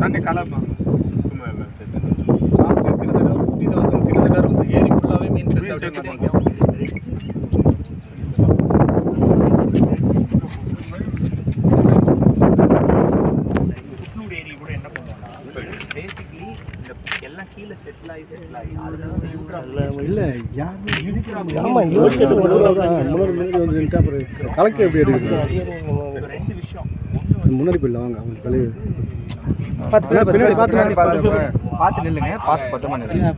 தண்ணி colour last கிட்டத்தட்ட ஒரு 50,000 கிட்டத்தட்ட இருக்கும் ஏரி ஃபுல்லாகவே மீன் செத்து அப்படின்னு புட்னூர் ஏரி கூட என்ன பண்ணுவோம்னா பேசிக்லி இந்த எல்லாம் கீழே செட்டில் ஆகி அதில் வந்து இல்லை கலெக்டர் எப்படி எடுக்குது ரெண்டு விஷயம் முன்னாடி போயிடலாம் வாங்க அவங்க தலைவர் பின்னாடி பார்த்து நில்லுங்க பார்த்து பத்திரமா நில்லுங்க.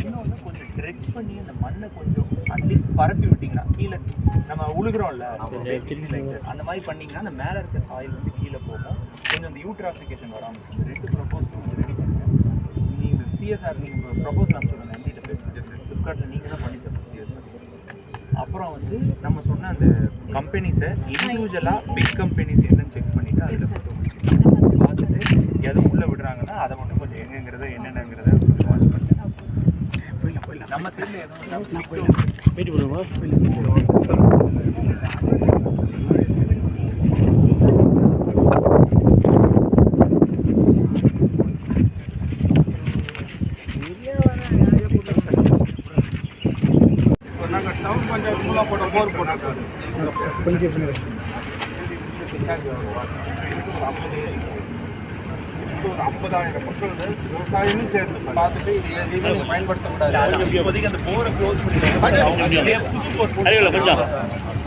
இன்னொன்று கொஞ்சம் ட்ரெச் பண்ணி அந்த மண்ணை கொஞ்சம் அட்லீஸ்ட் பரப்பி விட்டிங்கன்னா கீழே நம்ம உழுகிறோம்ல அந்த மாதிரி பண்ணிங்கன்னா அந்த மேலே இருக்க சாயில் வந்து கீழே போகும். கொஞ்சம் அந்த யூட்ராஃபிகேஷன் வராமல் இந்த ரெண்டு ப்ரொபோஸ் கொஞ்சம் ரெடி பண்ணுங்க. நீங்கள் சிஎஸ்ஆர் நீங்கள் ப்ரொபோஸ் நான் சொல்லுங்கள் என்கிட்ட பேசுகிறேன் ஃப்ளிப்கார்ட்டில் நீங்கள் தான் பண்ணி தரணும் சிஎஸ்ஆர். அப்புறம் வந்து நம்ம சொன்ன அந்த கம்பெனிஸை இண்டிவிஜுவலாக பிக் கம்பெனிஸ் என்னன்னு செக் பண்ணிவிட்டு அதில் பார்த்துட்டு எதுவும் உள்ளே விடுறாங்கன்னா அதை மட்டும் கொஞ்சம் எங்கெங்கிறத என்னென்னங்கிறத கொஞ்சம் வாட்ச் பண்ணிட்டு நம்ம சைடில் எதுவும் போயிட்டு போடுவோமா நாங்கள் டவுன் பஞ்சாயத்து மூலம் போட்ட போர் போட்டோம் சார். கொஞ்சம் ஒரு 50,000 மக்கள் விவசாயமும் சேர்ந்து பார்த்துட்டு இது எதுவுமே நீங்கள் பயன்படுத்தக்கூடாது. இப்போதைக்கு அந்த போரை க்ளோஸ் பண்ணிடுறாங்க.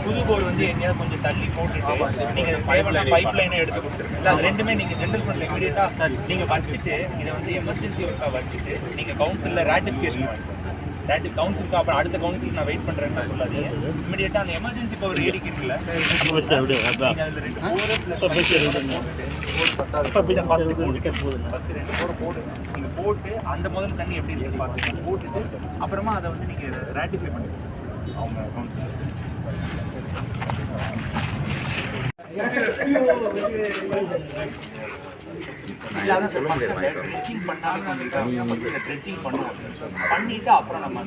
புது போர் வந்து எங்கேயாவது கொஞ்சம் தள்ளி போட்டுட்டு நீங்கள் பைப் லைனை எடுத்து கொடுத்துருங்க. இல்லை அது ரெண்டுமே நீங்கள் ஜென்ரல் ஃபண்டில் இமீடியட்டாக நீங்கள் வச்சுட்டு இதை வந்து எமர்ஜென்சி ஒர்க்காக வச்சுட்டு நீங்கள் கவுன்சிலில் ரேட்டிஃபிகேஷன் கவுன்சிலுக்கு அப்புறம் அடுத்த கவுன்சிலுக்கு நான் வெயிட் பண்ணுறேன்னு சொல்லாதீங்க. இமீடியட்டாக அந்த எமர்ஜென்சி பவர் ஏடிக்கிறீங்களா நீங்கள் போட்டு அந்த முதல்ல தண்ணி எப்படி இருக்குன்னு பார்த்துட்டு போட்டுட்டு அப்புறமா அதை வந்து நீங்கள் ரேட்டிஃபை பண்ணிடுங்க அவங்க கவுன்சில். பண்ணிட்டு அப்புறம் நம்ம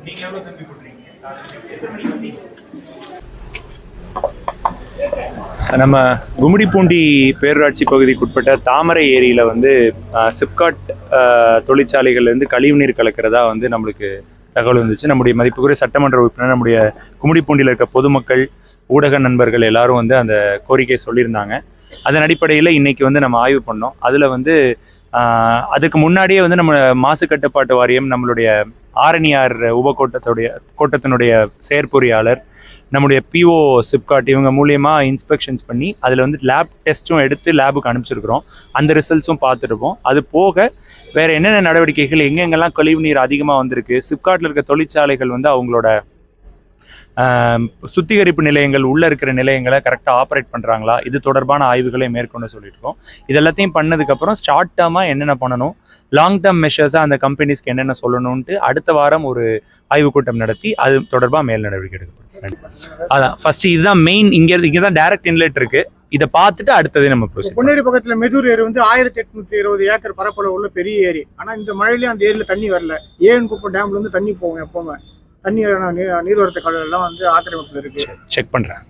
நீங்க எவ்வளவு தம்பி போடுறீங்க? எத்தனை மணிக்கு வந்தீங்க? நம்ம கும்மிடிப்பூண்டி பேரூராட்சி பகுதிக்குட்பட்ட தாமரை ஏரியில் வந்து சிப்காட் தொழிற்சாலைகள்லேருந்து கழிவுநீர் கலக்கிறதா வந்து நம்மளுக்கு தகவல் வந்துச்சு. நம்முடைய மதிப்புக்குரிய சட்டமன்ற உறுப்பினர், நம்முடைய கும்மிடிப்பூண்டியில் இருக்க பொதுமக்கள், ஊடக நண்பர்கள் எல்லாரும் வந்து அந்த கோரிக்கையை சொல்லியிருந்தாங்க. அதன் அடிப்படையில் இன்றைக்கி வந்து நம்ம ஆய்வு பண்ணோம். அதில் வந்து அதுக்கு முன்னாடியே வந்து நம்ம மாசு கட்டுப்பாட்டு வாரியம், நம்மளுடைய ஆரணியார் கோட்டத்தினுடைய செயற்பொறியாளர், நம்முடைய பிஓ சிப்காட் இவங்க மூலியமாக இன்ஸ்பெக்ஷன்ஸ் பண்ணி அதில் வந்து லேப் டெஸ்ட்டும் எடுத்து லேபுக்கு அனுப்பிச்சிருக்கிறோம். அந்த ரிசல்ட்ஸும் பார்த்துருப்போம். அது போக வேறு என்னென்ன நடவடிக்கைகள், எங்கெங்கெல்லாம் கழிவுநீர் அதிகமாக வந்திருக்கு, சிப்காட்டில் இருக்க தொழிற்சாலைகள் வந்து அவங்களோட சுத்திகரிப்பு நிலையங்கள் உள்ளே இருக்கிற நிலையங்களை கரெக்டாக ஆப்ரேட் பண்ணுறாங்களா, இது தொடர்பான ஆய்வுகளை மேற்கொண்டு சொல்லியிருக்கோம். இது எல்லாத்தையும் பண்ணதுக்கப்புறம் ஷார்ட் டேர்மாக என்னென்ன பண்ணணும், லாங் டேர்ம் மெஷர்ஸாக அந்த கம்பெனிஸ்க்கு என்னென்ன சொல்லணும்ன்ட்டு அடுத்த வாரம் ஒரு ஆய்வுக் கூட்டம் நடத்தி அது தொடர்பாக மேல் நடவடிக்கை எடுக்கப்படும். அதான் ஃபஸ்ட்டு இதுதான் மெயின். இங்கே தான் டைரக்ட் இன்லெட் இருக்குது. இதை பார்த்துட்டு அடுத்தது நம்ம ப்ரொசீட். பொன்னேரி பக்கத்தில் மெதூர் ஏரி வந்து 1820 ஏக்கர் பரப்பளவு உள்ள பெரிய ஏரி. ஆனால் இந்த மழையிலேயே அந்த ஏரியில் தண்ணி வரல. ஏஎன்குப்பம் டேம்லேருந்து தண்ணி போகும். எப்போவுமே தண்ணி நீர்வரத்து கடல் எல்லாம் வந்து ஆக்கிரமிப்பில் இருக்குது. செக் பண்ணுறேன்.